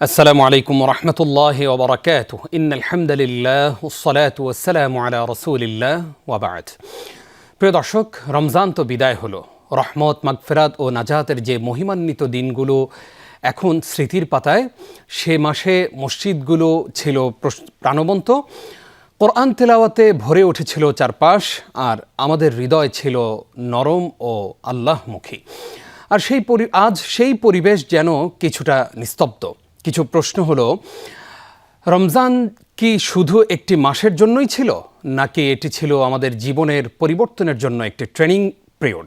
আসসালামু আলাইকুম রহমতুল্লাহ ওবরাকাত ইন্নালহামদুলিল্লাহ ওসসালাতু ওয়াসসালামু আলা রাসূলিল্লাহ ওয়া বা'দ। প্রিয় দর্শক, রমজান তো বিদায় হলো। রহমত, মাগফিরাত ও নাজাতের যে মহিমান্বিত দিনগুলো এখন স্মৃতির পাতায়, সে মাসে মসজিদগুলো ছিল প্রাণবন্ত, কোরআন তেলাওয়াতে ভরে উঠেছিল চারপাশ, আর আমাদের হৃদয় ছিল নরম ও আল্লাহমুখী। আর আজ সেই পরিবেশ যেন কিছুটা নিস্তব্ধ। কিছু প্রশ্ন হলো, রমজান কি শুধু একটি মাসের জন্যই ছিল, নাকি এটি ছিল আমাদের জীবনের পরিবর্তনের জন্য একটি ট্রেনিং পিরিয়ড?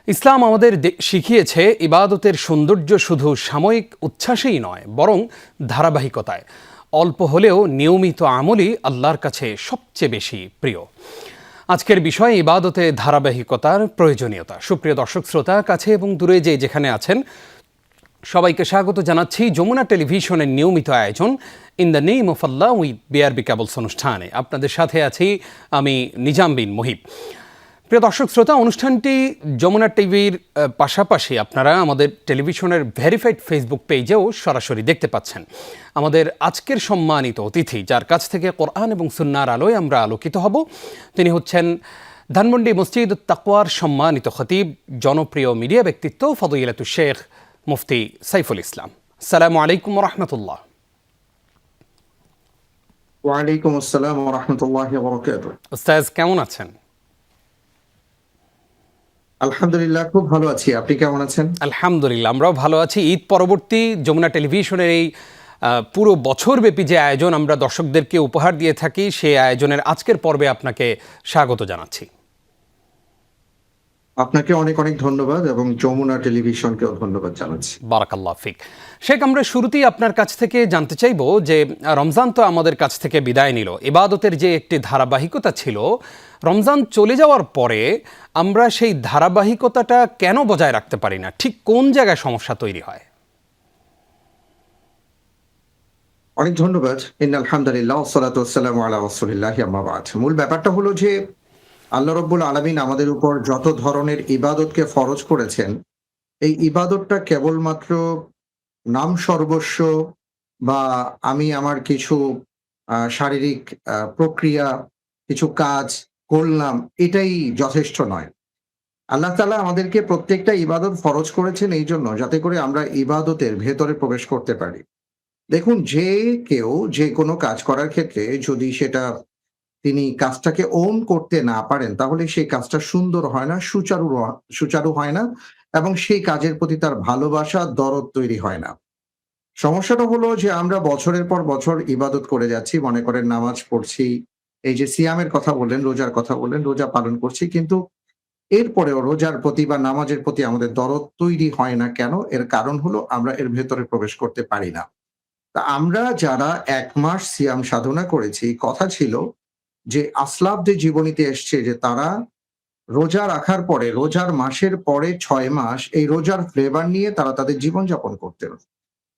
ইসলাম আমাদের শিখিয়েছে ইবাদতের সৌন্দর্য শুধু সাময়িক উচ্ছ্বাসেই নয়, বরং ধারাবাহিকতায়। অল্প হলেও নিয়মিত আমলই আল্লাহর কাছে সবচেয়ে বেশি প্রিয়। আজকের বিষয় ইবাদতে ধারাবাহিকতার প্রয়োজনীয়তা। সুপ্রিয় দর্শক শ্রোতা, কাছে এবং দূরে যেখানে আছেন, সবাইকে স্বাগত জানাচ্ছি যমুনা টেলিভিশনের নিয়মিত আয়োজন in the name of Allah with BRB cables অনুষ্ঠানে। আপনাদের সাথে আছি আমি নিজাম বিন মুহিব। প্রিয় দর্শক শ্রোতা, অনুষ্ঠানটি যমুনা টিভির পাশাপাশি আপনারা আমাদের টেলিভিশনের ভেরিফাইড ফেসবুক পেজেও সরাসরি দেখতে পাচ্ছেন। আমাদের আজকের সম্মানিত অতিথি, যার কাছ থেকে কোরআন এবং সুন্নাহর আলোয় আমরা আলোকিত হব, তিনি হচ্ছেন ধানমন্ডি মসজিদ তাকওয়ার সম্মানিত খতিব, জনপ্রিয় মিডিয়া ব্যক্তিত্ব ফদিলাতুশ শেখ মুফতি সাইফুল ইসলাম। আসসালামু আলাইকুম রহমতুল্লাহ। ওয়ালাইকুম আসসালাম ওয়া রাহমাতুল্লাহি ওয়া বারাকাতুহু। উস্তাজ, কেমন আছেন? আলহামদুলিল্লাহ, খুব ভালো আছি। আপনি কেমন আছেন? আলহামদুলিল্লাহ, আমরাও ভালো আছি। ঈদ পরবর্তী যমুনা টেলিভিশনের এই পুরো বছরব্যাপী যে আয়োজন আমরা দর্শকদেরকে উপহার দিয়ে থাকি, সেই আয়োজনের আজকের পর্বে আপনাকে স্বাগত জানাচ্ছি। আপনাকে অনেক অনেক ধন্যবাদ এবং যমুনা টেলিভিশনকেও ধন্যবাদ জানাচ্ছি। বারাকাল্লাহ ফিক। শেখ, আমরা শুরুতেই আপনার কাছ থেকে জানতে চাইব যে রমজান তো আমাদের কাছ থেকে বিদায় নিল, ইবাদতের যে একটি ধারাবাহিকতা ছিল, রমজান চলে যাওয়ার পরে আমরা সেই ধারাবাহিকতাটা কেন বজায় রাখতে পারি না? ঠিক কোন জায়গায় সমস্যা তৈরি হয়? অনেক ধন্যবাদ। ইন্নাল হামদুলিল্লাহ ওয়াসসালাতু ওয়াসসালামু আলা রাসূলিল্লাহি আম্মা বা'দ। মূল ব্যাপারটা হলো যে আল্লাহ রাব্বুল আলামিন আমাদের উপর যত ধরনের ইবাদতকে ফরজ করেছেন, এই ইবাদতটা কেবলমাত্র নাম সর্বস্ব বা আমি আমার কিছু শারীরিক প্রক্রিয়া, কিছু কাজ করলাম, এটাই যথেষ্ট নয়। আল্লাহ তাআলা আমাদেরকে প্রত্যেকটা ইবাদত ফরজ করেছেন এই জন্য, যাতে করে আমরা ইবাদতের ভেতরে প্রবেশ করতে পারি। দেখুন, যে কেউ যে কোনো কাজ করার ক্ষেত্রে যদি সেটা তিনি কাজটাকে ওন করতে না পারেন, তাহলে সেই কাজটা সুন্দর হয় না, সুচারু হয় না, এবং সেই কাজের প্রতি তার ভালোবাসা, দরদ তৈরি হয় না। সমস্যাটা হলো যে আমরা বছরের পর বছর ইবাদত করে যাচ্ছি। মনে করেন নামাজ পড়ছি, এই যে সিয়ামের কথা বললেন, রোজার কথা বললেন, রোজা পালন করছি, কিন্তু এরপরেও রোজার প্রতি বা নামাজের প্রতি আমাদের দরদ তৈরি হয় না কেন? এর কারণ হলো আমরা এর ভেতরে প্রবেশ করতে পারি না। তা আমরা যারা ১ মাস সিয়াম সাধনা করেছি, কথা ছিল যে আসলাফদের জীবনীতে এসছে যে তারা রোজা রাখার পরে, রোজার মাসের পরে ৬ মাস এই রোজার ফ্লেভার নিয়ে তারা তাদের জীবনযাপন করতেন।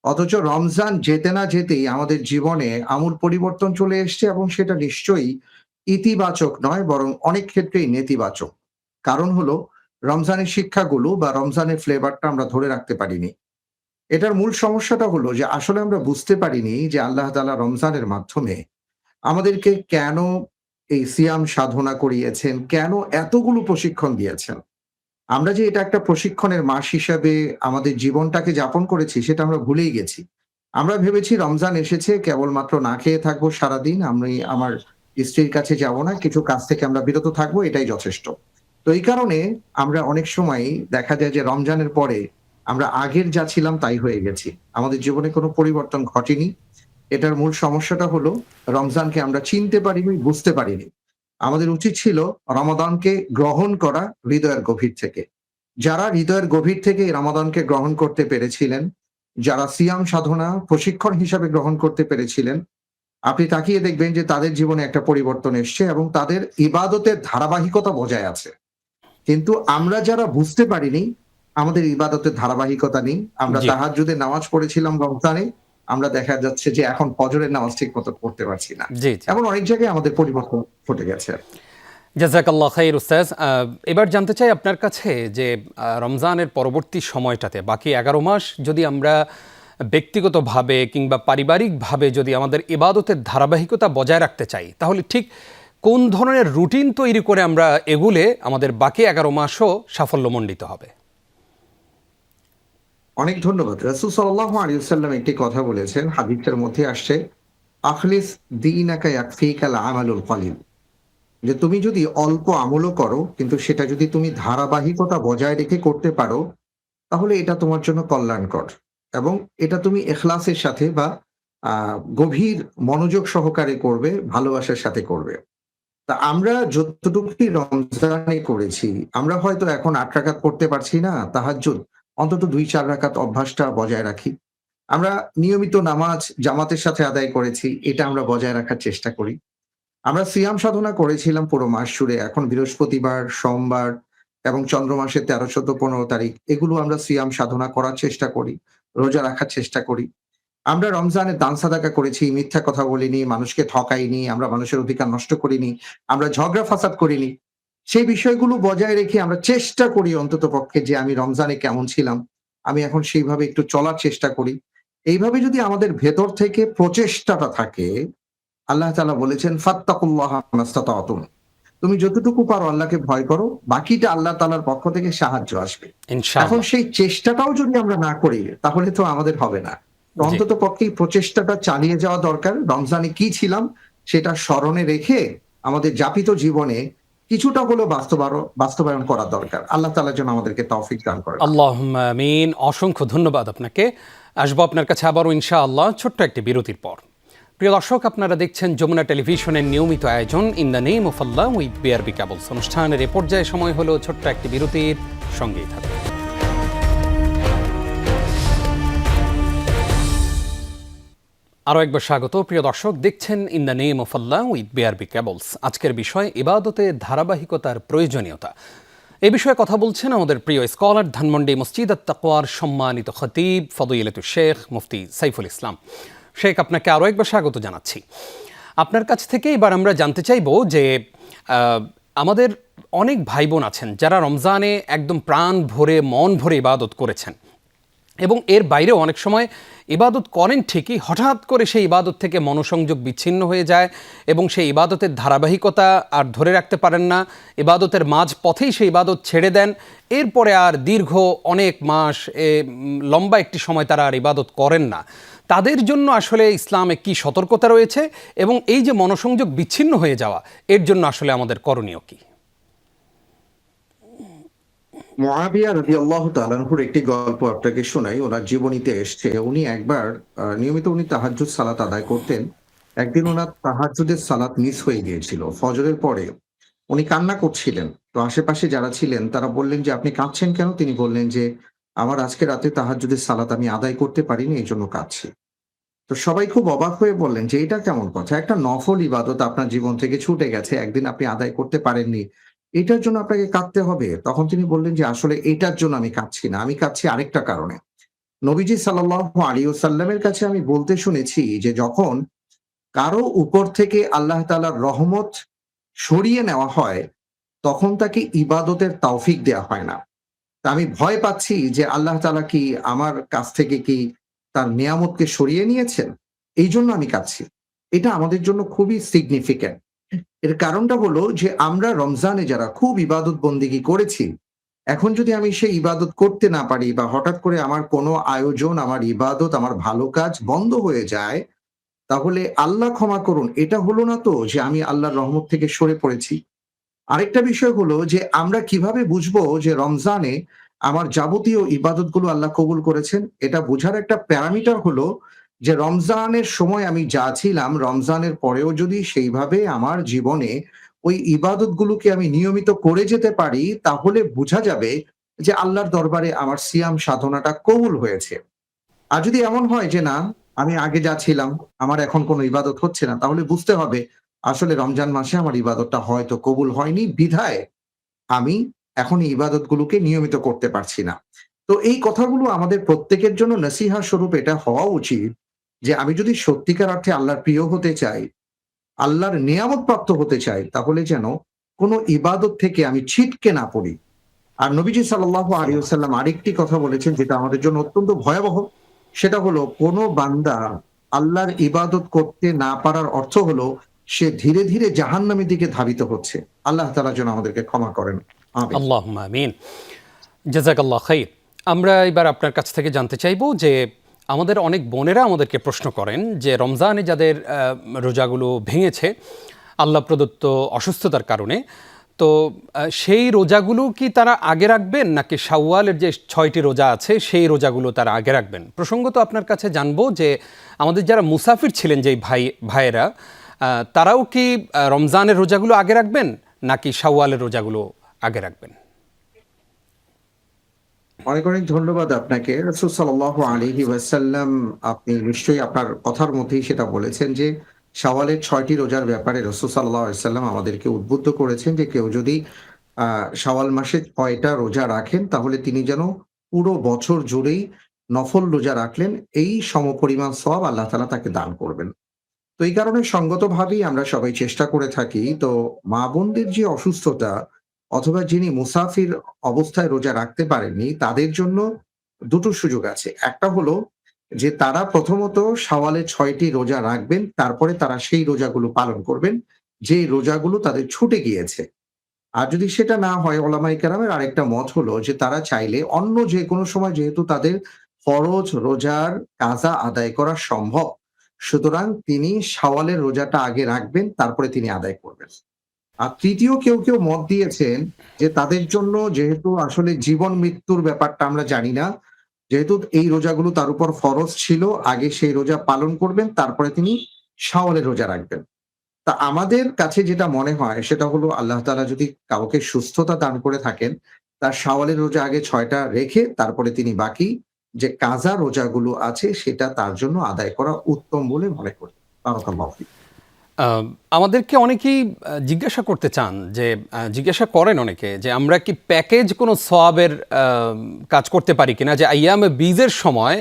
অথচ রমজান যেতে না যেতেই আমাদের জীবনে আমূল পরিবর্তন চলে এসছে, এবং সেটা নিশ্চয়ই ইতিবাচক নয়, বরং অনেক ক্ষেত্রেই নেতিবাচক। কারণ হলো, রমজানের শিক্ষাগুলো বা রমজানের ফ্লেভারটা আমরা ধরে রাখতে পারিনি। এটার মূল সমস্যাটা হলো যে আসলে আমরা বুঝতে পারিনি যে আল্লাহ তাআলা রমজানের মাধ্যমে আমাদেরকে কেন এই সিয়াম সাধনা করিয়েছেন, কেন এতগুলো প্রশিক্ষণ দিয়েছেন। আমরা যে এটা একটা প্রশিক্ষণের মাস হিসাবে আমাদের জীবনটাকে যাপন করেছি, সেটা আমরা ভুলেই গেছি। আমরা ভেবেছি রমজান এসেছে কেবলমাত্র না খেয়ে থাকবো সারাদিন, আমি আমার স্ত্রীর কাছে যাব না, কিছু কাজ থেকে আমরা বিরত থাকবো, এটাই যথেষ্ট। তো এই কারণে আমরা অনেক সময়ই দেখা যায় যে রমজানের পরে আমরা আগের যা ছিলাম তাই হয়ে গেছি। আমাদের জীবনে কোনো পরিবর্তন ঘটেনি। এটার মূল সমস্যাটা হলো রমজানকে আমরা চিনতে পারিনি, বুঝতে পারিনি। আমাদের উচিত ছিল রমাদানকে গ্রহণ করা হৃদয়ের গভীর থেকে। যারা হৃদয়ের গভীর থেকে এই রমাদানকে গ্রহণ করতে পেরেছিলেন, যারা সিয়াম সাধনা প্রশিক্ষণ হিসাবে গ্রহণ করতে পেরেছিলেন, আপনি তাকিয়ে দেখবেন যে তাদের জীবনে একটা পরিবর্তন এসছে এবং তাদের ইবাদতের ধারাবাহিকতা বজায় আছে। কিন্তু আমরা যারা বুঝতে পারিনি, আমাদের ইবাদতের ধারাবাহিকতা নেই। আমরা জি তাহাজ্জুদের নামাজ পড়েছিলাম রমজানে, আমরা দেখা যাচ্ছে যে এখন ফজরের নামাজ ঠিক মতো পড়তে পারছি না। জি জি এমন অনেক জায়গায় আমাদের পরিবর্তন ঘটে গেছে। জাযাকাল্লাহ খাইর উস্তাজ। এবার জানতে চাই আপনার কাছে যে রমজানের পরবর্তী সময়টাতে বাকি 11 মাস যদি আমরা ব্যক্তিগতভাবে কিংবা পারিবারিকভাবে যদি আমাদের ইবাদতের ধারাবাহিকতা বজায় রাখতে চাই, তাহলে ঠিক কোন ধরনের রুটিন তৈরি করে আমরা এগুলে আমাদের বাকি 11 মাসও সাফল্যমণ্ডিত হবে? অনেক ধন্যবাদ। রাসূল সাল্লাল্লাহু আলাইহি ওয়াসাল্লাম একটি কথা বলেছেন, হাদিসের মধ্যে আসছে, আখলিস দীনাকা ইয়াকফিকাল আমালুল কলিল। যে তুমি যদি অল্প আমলও করো, কিন্তু সেটা যদি তুমি ধারাবাহিকতা বজায় রেখে করতে পারো, তাহলে এটা তোমার জন্য কল্যাণকর। এবং এটা তুমি ইখলাসের সাথে বা গভীর মনোযোগ সহকারে করবে, ভালোবাসার সাথে করবে। তা আমরা যতটুকুই রমজানে করেছি, আমরা হয়তো এখন ৮ রাকাত পড়তে পারছি না তাহাজ্জুদ, অন্তত ২-৪ রাকাত অভ্যাসটা বজায় রাখি। আমরা নিয়মিত নামাজ জামাতের সাথে আদায় করেছি, এটা আমরা বজায় রাখার চেষ্টা করি। আমরা সিয়াম সাধনা করেছিলাম পুরো মাস জুড়ে। এখন বৃহস্পতিবার, সোমবার এবং চন্দ্র মাসের ১৩, ১৪, ১৫ তারিখ এগুলো আমরা সিয়াম সাধনা করার চেষ্টা করি, রোজা রাখার চেষ্টা করি। আমরা রমজানে দান সাদাকা করেছি, মিথ্যা কথা বলিনি, মানুষকে ঠকাইনি, আমরা মানুষের অধিকার নষ্ট করিনি, আমরা ঝগড়া ফাসাদ করিনি। সেই বিষয়গুলো বজায় রেখে আমরা চেষ্টা করি অন্ততপক্ষে যে আমি রমজানে কেমন ছিলাম, আমি এখন সেইভাবে একটু চলার চেষ্টা করি। এইভাবে যদি আমাদের ভেতর থেকে প্রচেষ্টাটা থাকে, আল্লাহ তাআলা বলেছেন, ফাত্তাকুল্লাহা মাসতাতাতুম। তুমি যতটুকু পারো আল্লাহকে ভয় করো, বাকিটা আল্লাহ তাআলার পক্ষ থেকে সাহায্য আসবে। এখন ইনশাআল্লাহ। সেই চেষ্টাটাও যদি আমরা না করি, তাহলে তো আমাদের হবে না। তো জি। অন্ততপক্ষে এই প্রচেষ্টাটা চালিয়ে যাওয়া দরকার। রমজানে কি ছিলাম সেটা স্মরণে রেখে আমাদের যাপিত জীবনে কিছুটা হলেও বাস্তবায়ন করা দরকার। আল্লাহ তাআলা যেন আমাদেরকে তৌফিক দান করেন। আল্লাহুম্মা আমিন। অসংখ্য ধন্যবাদ আপনাকে। আসবো আপনার কাছে আবারও ইনশাআল্লাহ ছোট্ট একটি বিরতির পর। প্রিয় দর্শক, আপনারা দেখছেন যমুনা টেলিভিশনের নিয়মিত আয়োজন in the name of Allah with BRB cables. অনুষ্ঠানের এ পর্যায়ে সময় হলো ছোট্ট একটি বিরতির, সঙ্গেই থাকুন। আরও একবার স্বাগত প্রিয় দর্শক, দেখছেন in the name of Allah with BRB cables. আজকের বিষয় ইবাদতে ধারাবাহিকতার প্রয়োজনীয়তা। এ বিষয়ে কথা বলছেন আমাদের প্রিয় স্কলার, ধানমন্ডি মসজিদ আত তাকওয়ার সম্মানিত খতিব ফদিলাতুল শেখ মুফতি সাইফুল ইসলাম। শেখ, আপনাকে আরও একবার স্বাগত জানাচ্ছি। আপনার কাছ থেকে এবার আমরা জানতে চাইব যে আমাদের অনেক ভাই বোন আছেন যারা রমজানে একদম প্রাণ ভরে মন ভরে ইবাদত করেছেন এবং এর বাইরেও অনেক সময় ইবাদত করেন ঠিকই, হঠাৎ করে সেই ইবাদত থেকে মনোসংযোগ বিচ্ছিন্ন হয়ে যায় এবং সেই ইবাদতের ধারাবাহিকতা আর ধরে রাখতে পারেন না। ইবাদতের মাঝ পথেই সেই ইবাদত ছেড়ে দেন, এরপরে আর দীর্ঘ অনেক মাস লম্বা একটি সময় তারা আর ইবাদত করেন না। তাদের জন্য আসলে ইসলামে কি সতর্কতা রয়েছে এবং এই যে মনোসংযোগ বিচ্ছিন্ন হয়ে যাওয়া, এর জন্য আসলে আমাদের করণীয় কি? মুআবিয়া রাদিয়াল্লাহু তাআলা আনহুর একটি গল্প আপনাকে শোনাই। ওনার জীবনীতে এসছে, উনি একবার নিয়মিত উনি তাহাজ্জুদ সালাত আদায় করতেন। একদিন ওনার তাহাজ্জুদের সালাত মিস হয়ে গিয়েছিল। ফজরের পরে উনি কান্না করছিলেন। তো আশেপাশে যারা ছিলেন তারা বললেন যে, "আপনি কাঁদছেন কেন?" তিনি বললেন যে, "আমার আজকে রাতে তাহাজ্জুদের সালাত আমি আদায় করতে পারিনি, এজন্য কাঁদছি।" তো সবাই খুব অবাক হয়ে বললেন যে, "এটা কেমন কথা? একটা নফল ইবাদত আপনার জীবন থেকে ছুটে গেছে। একদিন আপনি আদায় করতে পারেননি। এটার জন্য আপনাকে কাঁদতে হবে?" তখন তিনি বললেন যে, "আসলে এটার জন্য আমি কাঁদছি না। আমি কাঁদছি আরেকটা কারণে। নবীজি সাল্লাল্লাহু আলাইহি ওয়াসাল্লামের কাছে আমি বলতে শুনেছি যে, যখন কারো উপর থেকে আল্লাহ তাআলার রহমত সরিয়ে নেওয়া হয়, তখন তাকে ইবাদতের তৌফিক দেয়া হয় না। তা আমি ভয় পাচ্ছি যে আল্লাহ তাআলা কি আমার কাছ থেকে কি তার নিয়ামতকে সরিয়ে নিয়েছেন? এইজন্য আমি কাঁদছি। এটা আমাদের জন্য খুবই সিগনিফিক্যান্ট। এর কারণটা হলো যে আমরা রমজানে যারা খুব ইবাদত বন্দেগী করেছি, এখন যদি আমি সেই ইবাদত করতে না পারি বা হঠাৎ করে আমার কোনো আয়োজন, আমার ইবাদত, আমার ভালো কাজ বন্ধ হয়ে যায়, তাহলে আল্লাহ ক্ষমা করুন, এটা হলো না তো যে আমি আল্লাহর রহমত থেকে সরে পড়েছি? আরেকটা বিষয় হলো যে আমরা কিভাবে বুঝবো যে রমজানে আমার যাবতীয় ইবাদতগুলো আল্লাহ কবুল করেছেন? এটা বোঝার একটা প্যারামিটার হলো যে রমজানের সময় আমি যা ছিলাম, রমজানের পরেও যদি সেইভাবে আমার জীবনে ওই ইবাদতগুলোকে আমি নিয়মিত করে যেতে পারি, তাহলে বোঝা যাবে যে আল্লাহর দরবারে আমার সিয়াম সাধনাটা কবুল হয়েছে। আর যদি এমন হয় যে না, আমি আগে যা ছিলাম, আমার এখন কোনো ইবাদত হচ্ছে না, তাহলে বুঝতে হবে আসলে রমজান মাসে আমার ইবাদতটা হয়তো কবুল হয়নি, বিধায় আমি এখন এই ইবাদতগুলোকে নিয়মিত করতে পারছি না। তো এই কথাগুলো আমাদের প্রত্যেকের জন্য নসিহা স্বরূপ এটা হওয়া উচিত যে আমি যদি সত্যিকার অর্থে আল্লাহর প্রিয় হতে চাই, আল্লাহর নিয়ামত প্রাপ্ত হতে চাই, তাহলে যেন কোনো ইবাদত থেকে আমি ছিটকে না পড়ি। আর নবীজি সাল্লাল্লাহু আলাইহি ওয়াসাল্লাম আরেকটি কথা বলেছেন যেটা আমাদের জন্য অত্যন্ত ভয়াবহ। সেটা হলো কোনো বান্দা আল্লাহর ইবাদত করতে না পারার অর্থ হলো সে ধীরে ধীরে জাহান্নামের দিকে ধাবিত হচ্ছে। আল্লাহ তাআলা যেন আমাদেরকে ক্ষমা করেন। আমিন। আল্লাহুম্মা আমিন। জাযাকাল্লাহ খাইর। আমরা এবার আপনার কাছ থেকে জানতে চাইবো যে আমাদের অনেক বোনেরা আমাদেরকে প্রশ্ন করেন যে রমজানে যাদের রোজাগুলো ভেঙেছে আল্লাহ প্রদত্ত অসুস্থতার কারণে, তো সেই রোজাগুলো কি তারা আগে রাখবেন নাকি শাওয়ালের যে 6টি রোজা আছে সেই রোজাগুলো তারা আগে রাখবেন? প্রসঙ্গত আপনার কাছে জানবো যে আমাদের যারা মুসাফির ছিলেন যেই ভাইয়েরা, তারাও কি রমজানের রোজাগুলো আগে রাখবেন নাকি শাওয়ালের রোজাগুলো আগে রাখবেন? অনেক অনেক ধন্যবাদ আপনাকে। রাসূল সাল্লাল্লাহু আলাইহি ওয়াসাল্লাম, আপনি নিশ্চয়ই আপনার কথার মধ্যেই সেটা বলেছেন যে শাওয়ালের ৬টি রোজার ব্যাপারে রাসূল সাল্লাল্লাহু আলাইহি ওয়াসাল্লাম আমাদেরকে উদ্বুদ্ধ করেছেন যে কেউ যদি শাওয়াল মাসে ৬টা রোজা রাখেন তাহলে তিনি যেন পুরো বছর জুড়েই নফল রোজা রাখলেন, এই সমপরিমাণ সওয়াব আল্লাহ তাআলা তাকে দান করবেন। তো এই কারণে সঙ্গতভাবেই আমরা সবাই চেষ্টা করে থাকি। তো মা-বোনদের যে অসুস্থতা অথবা যিনি মুসাফির অবস্থায় রোজা রাখতে পারেননি, তাদের জন্য ২ টো সুযোগ আছে। একটা হলো যে তারা প্রথমত শাওয়ালের ৬ টি রোজা রাখবেন, তারপরে তারা সেই রোজাগুলো পালন করবেন, যে রোজাগুলো তাদের ছুটে গিয়েছে। আর যদি সেটা না হয়, ওলামায়ে কেরামের আরেকটা মত হলো যে তারা চাইলে অন্য যেকোনো সময়, যেহেতু তাদের ফরজ রোজার কাজা আদায় করা সম্ভব, সুতরাং তিনি শাওয়ালের রোজাটা আগে রাখবেন, তারপরে তিনি আদায় করবেন। আর তৃতীয় কেউ মত দিয়েছেন যে তাদের জন্য, যেহেতু আসলে জীবন মৃত্যুর ব্যাপারটা আমরা জানি না, যেহেতু এই রোজাগুলো তার উপর ফরজ ছিল, আগে সেই রোজা পালন করবেন, তারপরে তিনি শাওয়ালের রোজা রাখবেন। তা আমাদের কাছে যেটা মনে হয় সেটা হলো, আল্লাহ তাআলা যদি কাউকে সুস্থতা দান করে থাকেন, তার শাওয়ালের রোজা আগে ৬ টা রেখে তারপরে তিনি বাকি যে কাজা রোজাগুলো আছে সেটা তার জন্য আদায় করা উত্তম বলে মনে করি। বারাকাল্লাহু ফিক। আহ, আমাদেরকে অনেকেই জিজ্ঞাসা করতে চান যে জিজ্ঞাসা করেন অনেকে যে আমরা কি প্যাকেজ কোনো সওয়াবের কাজ করতে পারি কিনা, যে আইয়ামে বীজের সময়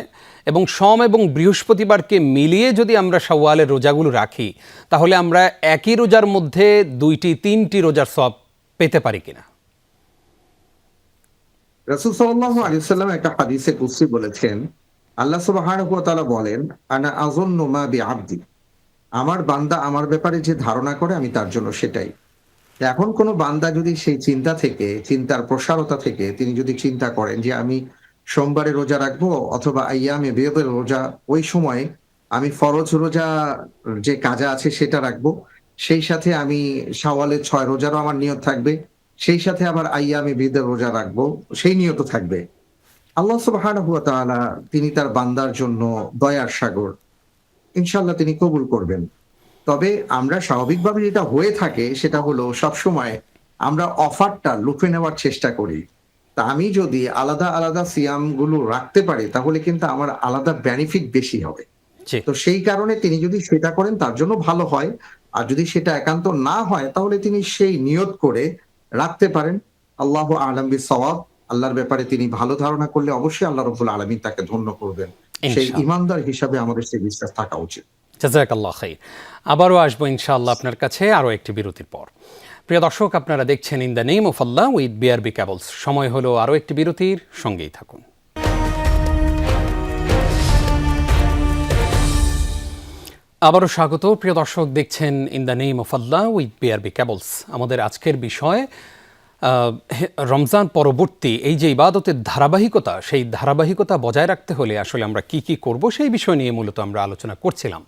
এবং সোম এবং বৃহস্পতিবারকে মিলিয়ে যদি আমরা শাওয়ালের রোজাগুলো রাখি তাহলে আমরা একই রোজার মধ্যে 2টি 3টি রোজার সওয়াব পেতে পারি কিনা? রাসূল সাল্লাল্লাহু আলাইহি ওয়াসাল্লাম একটা হাদিসে কুদসি বলেছেন, আল্লাহ সুবহানাহু ওয়া তাআলা বলেন, আনা আযুন্নু মা বিআবদি, আমার বান্দা আমার ব্যাপারে যে ধারণা করে আমি তার জন্য সেটাই। এখন কোন বান্দা যদি সেই চিন্তার প্রসারতা থেকে তিনি যদি চিন্তা করেন যে আমি সোমবারে রোজা রাখবো অথবা আইয়ামে বিয়দের রোজা, ওই সময় আমি ফরজ রোজা যে কাজা আছে সেটা রাখবো, সেই সাথে আমি শাওয়ালের ৬ রোজারও আমার নিয়ত থাকবে, সেই সাথে আবার আইয়ামে বিয়দের রোজা রাখবো, সেই নিয়ত থাকবে। আল্লাহ সুবহানাহু ওয়া তাআলা তিনি তার বান্দার জন্য দয়ার সাগর। ইনশাআল্লাহ তিনি কবুল করবেন। তবে আমরা স্বাভাবিকভাবে যেটা হয়ে থাকে সেটা হলো, সবসময় আমরা অফারটা লুফে নেওয়ার চেষ্টা করি। তা আমি যদি আলাদা আলাদা সিয়াম গুলো রাখতে পারি তাহলে কিন্তু আমার আলাদা বেনিফিট বেশি হবে। জি। তো সেই কারণে তিনি যদি সেটা করেন তার জন্য ভালো হয়। আর যদি সেটা একান্ত না হয় তাহলে তিনি সেই নিয়ত করে রাখতে পারেন। আল্লাহু আ'লাম বিস-সাওয়াব। আল্লাহর ব্যাপারে তিনি ভালো ধারণা করলে অবশ্যই আল্লাহ রাব্বুল আলামিন তাকে ধন্য করবেন। সেই ইনশাআল্লাহ। ঈমানদার হিসাবে আমাদের সেই বিশ্বাস থাকা উচিত। জাযাকাল্লাহ খাইর। আবারও আসবো ইনশাআল্লাহ আপনার কাছে আরও একটি বিরতির পর। প্রিয় দর্শক, আপনারা দেখছেন in the name of Allah with BRB cables. সময় হলো আরও একটি বিরতির, সঙ্গেই থাকুন। আবারও স্বাগত। প্রিয় দর্শক, দেখছেন in the name of Allah with BRB cables. আমাদের আজকের বিষয় রমজান পরবর্তী এই যে ইবাদতের ধারাবাহিকতা, সেই ধারাবাহিকতা বজায় রাখতে হলে আসলে আমরা কি কি করব সেই বিষয় নিয়ে মূলত আমরা আলোচনা করছিলাম।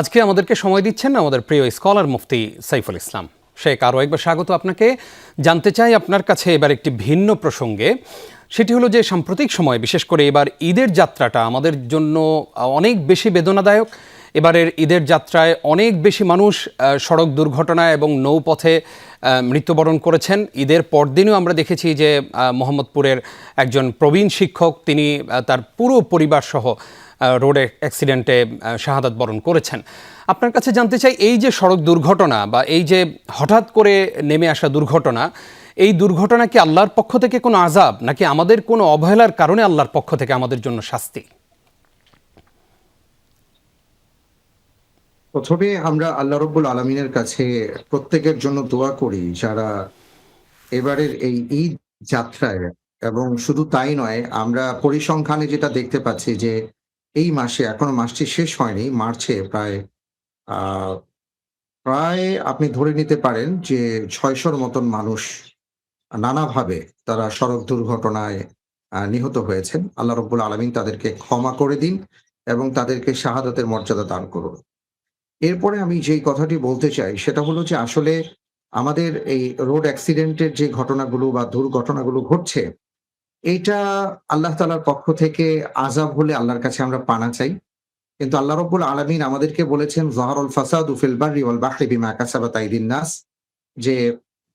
আজকে আমাদেরকে সময় দিচ্ছেন আমাদের প্রিয় স্কলার মুফতি সাইফুল ইসলাম। শেখ, আরও একবার স্বাগত আপনাকে। জানতে চাই আপনার কাছে এবার একটি ভিন্ন প্রসঙ্গে, সেটি হলো যে সাম্প্রতিক সময় বিশেষ করে এবার ঈদের যাত্রাটা আমাদের জন্য অনেক বেশি বেদনাদায়ক। এবারের ঈদের যাত্রায় অনেক বেশি মানুষ সড়ক দুর্ঘটনায় এবং নৌপথে মৃত্যুবরণ করেছেন। ঈদের পরদিনও আমরা দেখেছি যে মোহাম্মদপুরের একজন প্রবীণ শিক্ষক, তিনি তার পুরো পরিবার সহ রোড অ্যাক্সিডেন্টে শাহাদাত বরণ করেছেন। আপনার কাছে জানতে চাই, এই যে সড়ক দুর্ঘটনা বা এই যে হঠাৎ করে নেমে আসা দুর্ঘটনা, এই দুর্ঘটনা কি আল্লাহর পক্ষ থেকে কোনো আযাব নাকি আমাদের কোনো অবহেলার কারণে আল্লাহর পক্ষ থেকে আমাদের জন্য শাস্তি? প্রথমে আমরা আল্লাহ রাব্বুল আলামিনের কাছে প্রত্যেকের জন্য দোয়া করি যারা এবারের এই ঈদ যাত্রায়, এবং শুধু তাই নয়, আমরা পরিসংখ্যানে যেটা দেখতে পাচ্ছি যে এই মাসে এখনো মাসটি শেষ হয়নি, মার্চে আহ, প্রায় আপনি ধরে নিতে পারেন যে ৬০০-র মতন মানুষ নানাভাবে তারা সড়ক দুর্ঘটনায় নিহত হয়েছেন। আল্লাহ রব্বুল আলামিন তাদেরকে ক্ষমা করে দিন এবং তাদেরকে শাহাদাতের মর্যাদা দান করুন। এরপরে আমি যেই কথাটি বলতে চাই সেটা হলো যে আসলে আমাদের এই রোড অ্যাক্সিডেন্টের যে ঘটনাগুলো বা দুর্ঘটনাগুলো ঘটছে, এইটা আল্লাহ তাআলার পক্ষ থেকে আযাব হলে আল্লাহর কাছে আমরা পানা চাই। কিন্তু আল্লাহ রাব্বুল আলামিন আমাদেরকে বলেছেন যাহারাল ফাসাদু ফিল বাররি ওয়াল বাহরি বিমা কাসাবাত আইদিন নাস, যে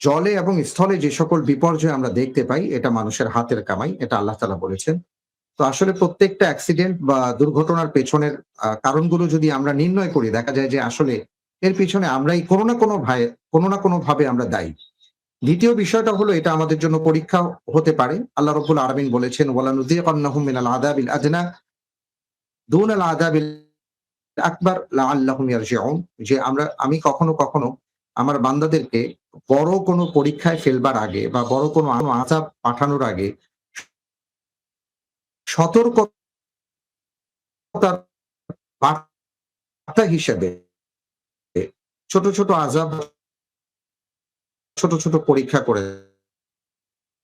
জলে এবং স্থলে যে সকল বিপর্যয় আমরা দেখতে পাই এটা মানুষের হাতের কামাই, এটা আল্লাহ তাআলা বলেছেন। তো আসলে প্রত্যেকটা অ্যাক্সিডেন্ট বা দুর্ঘটনার পেছনের কারণগুলো যদি আমরা নির্ণয় করি, দেখা যায় যে আসলে এর পিছনে আমরাই কোনো না কোনোভাবে আমরা দায়ী। দ্বিতীয় বিষয়টা হলো এটা আমাদের জন্য পরীক্ষা হতে পারে। আল্লাহ রাব্বুল আলামিন বলেছেন ওয়ালানুযীকান্নাহুম মিনাল আযাবিল আদনা দুনাল আযাবিল আকবার লাআল্লাহুম ইয়ারজিউন, যে আমি কখনো, কখনো আমার বান্দাদেরকে বড় কোনো পরীক্ষায় ফেলবার আগে বা বড় কোনো আযাব পাঠানোর আগে সতর্কতার বার্তা হিসেবে ছোট, ছোট আযাব, ছোট, ছোট পরীক্ষা করে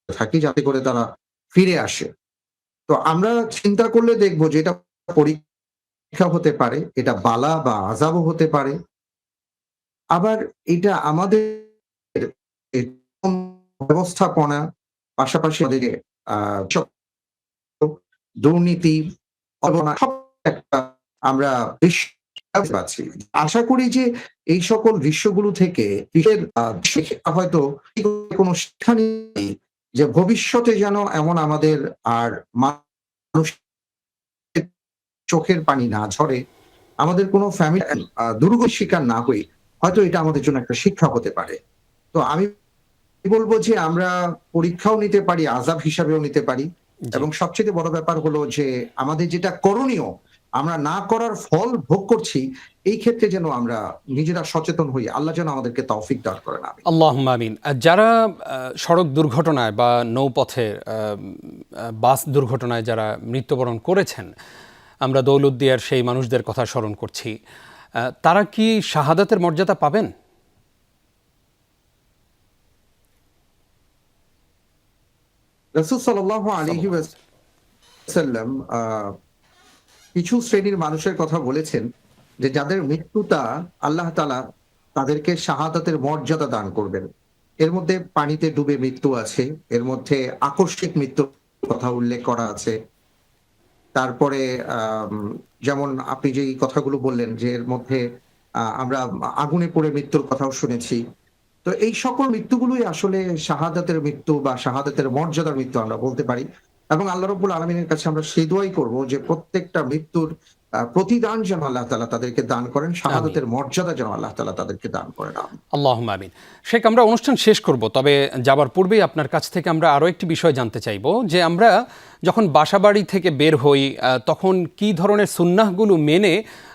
থাকি যাতে করে তারা ফিরে আসে। তো আমরা চিন্তা করলে দেখব যে এটা পরীক্ষা হতে পারে, এটা বালা বা আযাবও হতে পারে। আবার এটা আমাদের এরকম ব্যবস্থাপনা, পাশাপাশি আমাদের আ দুর্নীতি, অবনা সব একটা আমরা দৃশ্য পাচ্ছি। আশা করি যে এই সকল দৃশ্যগুলো থেকে হয়তো কোনো শিক্ষা নেই যে ভবিষ্যতে যেন এমন আমাদের আর মানুষের চোখের পানি না ঝরে, আমাদের কোনো ফ্যামিলি দুর্গতির শিকার না হই। হয়তো এটা আমাদের জন্য একটা শিক্ষা হতে পারে। তো আমি বলব যে আমরা পরীক্ষাও নিতে পারি, আযাব হিসাবেও নিতে পারি জি। এবং সবচেয়ে বড় ব্যাপার হলো যে আমাদের যেটা করণীয়, আমরা না করার ফল ভোগ করছি, এই ক্ষেত্রে যেন আমরা নিজেরা সচেতন হই। আল্লাহ যেন আমাদেরকে তৌফিক দান করেন। আমিন। আল্লাহুম্মা আমিন। যারা সড়ক দুর্ঘটনায় বা নৌপথে বাস দুর্ঘটনায় যারা মৃত্যুবরণ করেছেন, আমরা দৌলতদিয়ার সেই মানুষদের কথা স্মরণ করছি। তারা কি শাহাদাতের মর্যাদা পাবেন? রাসূল সাল্লাল্লাহু আলাইহি সাল্লাল্লাহু আলাইহি ওয়াসাল্লাম। ওয়াসাল্লাম কিছু শ্রেণীর মানুষের কথা বলেছেন যে যাদের মৃত্যুটা আল্লাহ তাআলা তাদেরকে শাহাদাতের মর্যাদা দান করবেন। এর মধ্যে পানিতে ডুবে মৃত্যু আছে, এর মধ্যে আকস্মিক মৃত্যুর কথা উল্লেখ করা আছে। তারপরে আম যেমন আপনি যেই কথাগুলো বললেন যে এর মধ্যে আমরা আগুনে পড়ে মৃত্যুর কথাও শুনেছি। তো এই সকল মৃত্যুগুলোই আসলে শাহাদাতের মৃত্যু বা শাহাদাতের মর্যাদার মৃত্যু আমরা বলতে পারি। এবং আল্লাহ রাব্বুল আলামিনের কাছে আমরা সেই দোয়াই করব যে প্রত্যেকটা মৃত্যুর প্রতিদান যেন আল্লাহ তাআলা তাদেরকে দান করেন, আমিন। শাহাদাতের মর্যাদা যেন আল্লাহ তাআলা তাদেরকে দান করেন। আমিন। আল্লাহুম্মা আমিন। শেখ, আমরা অনুষ্ঠান শেষ করব, তবে যাবার পূর্বেই আপনার কাছ থেকে আমরা আরও একটি বিষয় জানতে চাইব যে আমরা যখন বাসাবাড়ি থেকে বের হই তখন কি ধরনের সুন্নাহগুলো মেনে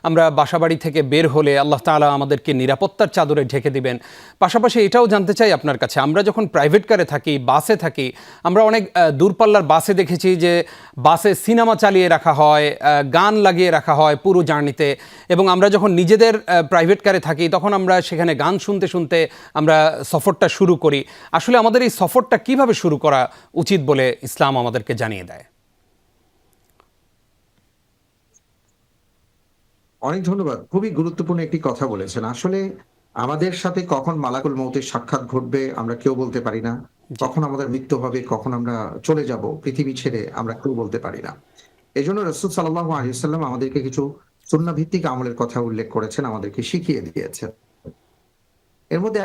আমরা বাসাবাড়ি থেকে বের হলে আল্লাহ তাআলা আমাদেরকে নিরাপত্তার চাদরে ঢেকে দিবেন। পাশাপাশি এটাও জানতে চাই আপনার কাছে, আমরা যখন প্রাইভেট কারে থাকি, বাসে থাকি, আমরা অনেক দূরপাল্লার বাসে দেখেছি যে বাসে সিনেমা চালিয়ে রাখা হয়, গান লাগিয়ে রাখা হয় পুরো জার্নিতে, এবং আমরা যখন নিজেদের প্রাইভেট কারে থাকি তখন আমরা সেখানে গান শুনতে শুনতে আমরা সফরটা শুরু করি। আসলে আমাদের এই সফরটা কিভাবে শুরু করা উচিত বলে ইসলাম আমাদেরকে জানিয়ে দেয়? অনেক ধন্যবাদ। খুবই গুরুত্বপূর্ণ একটি কথা বলেছেন। আসলে আমাদের সাথে কখন মালাকুল মউতের সাক্ষাৎ ঘটবে আমরা কেউ বলতে পারি না। জি। কখন আমাদের মৃত্যু হবে, কখন আমরা চলে যাব পৃথিবী ছেড়ে আমরা কেউ বলতে পারি না। এজন্য রাসূল সাল্লাল্লাহু আলাইহি ওয়াসাল্লাম আমাদেরকে কিছু সুন্নাহ ভিত্তিক আমলের কথা উল্লেখ করেছেন, আমাদেরকে শিখিয়ে দিয়েছেন। এর মধ্যে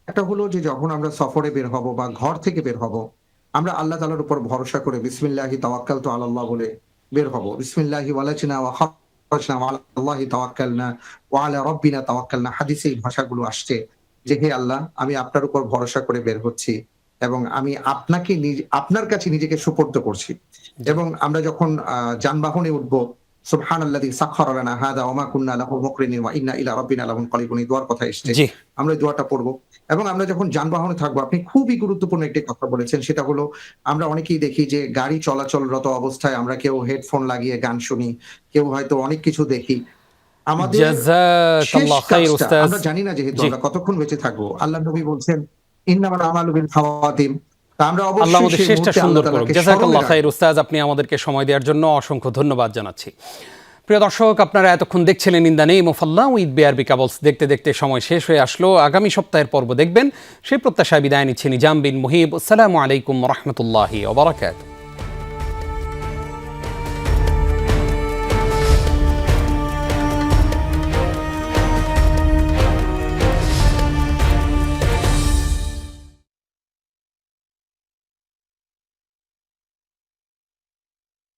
একটা হলো যে যখন আমরা সফরে বের হব বা ঘর থেকে বের হব, আমরা আল্লাহ তাআলার উপর ভরসা করে বিসমিল্লাহি তাওয়াক্কালতু আলাল্লাহ বলে বের হব। বিসমিল্লাহি ওয়ালাজনা ওয়া খারাজনা ওয়া আলাল্লাহি তাওয়াক্কালনা ওয়া আলা রাব্বিনা তাওয়াক্কালনা। হাদিসে এই ভাষাগুলো আসছে যে হে আল্লাহ, আমি আপনার উপর ভরসা করে বের হচ্ছি এবং আমি আপনার কাছে নিজেকে সুপর্দ করছি। জি। এবং আমরা যখন যানবাহনে উঠব, সুবহানাল্লাযী সাখখারা লানা হাযা ওয়া মা কুন্না লাহু মুকরিনিন ওয়া ইন্না ইলা রাব্বিনা লামুনকালিবুন, এই দোয়ার কথা এসেছে। জি। আমরা এই দোয়াটা পড়ব এবং আমরা যখন যানবাহনে থাকবো, আপনি খুবই গুরুত্বপূর্ণ একটি কথা বলেছেন, সেটা হলো আমরা অনেকেই দেখি যে গাড়ি চলাচলরত অবস্থায় আমরা কেউ হেডফোন লাগিয়ে গান শুনি, কেউ হয়তো অনেক কিছু দেখি। আমাদের শেষ জাযাকাল্লাহ খাইর কাজটা উস্তাজ। আমরা জানি না যেহেতু জি। আমরা কতক্ষণ বেঁচে থাকবো। আল্লাহর নবী বলছেন, ইন্নামাল আমালু বিল খাওয়াতিম। তা আমরা আল্লাহ অবশ্যই আমাদের সেই শেষটা মুহূর্তে আল্লাহ সুন্দর করুক। তাআলাকে স্মরণে জাযাকাল্লাহ খাইর রাখবো। উস্তাজ, আপনি আমাদেরকে সময় দেওয়ার জন্য অসংখ্য ধন্যবাদ জানাচ্ছি। প্রিয় দর্শক, আপনারা এতক্ষণ দেখছিলেন in the name of Allah with BRB cables. দেখতে দেখতে সময় শেষ হয়ে আসলো। আগামী সপ্তাহের পর্ব দেখবেন। সেই প্রত্যাশায় বিদায় নিচ্ছি নিজাম বিন মুহিব। আসসালামু আলাইকুম ওয়া রাহমাতুল্লাহি ওয়া বারাকাতুহু।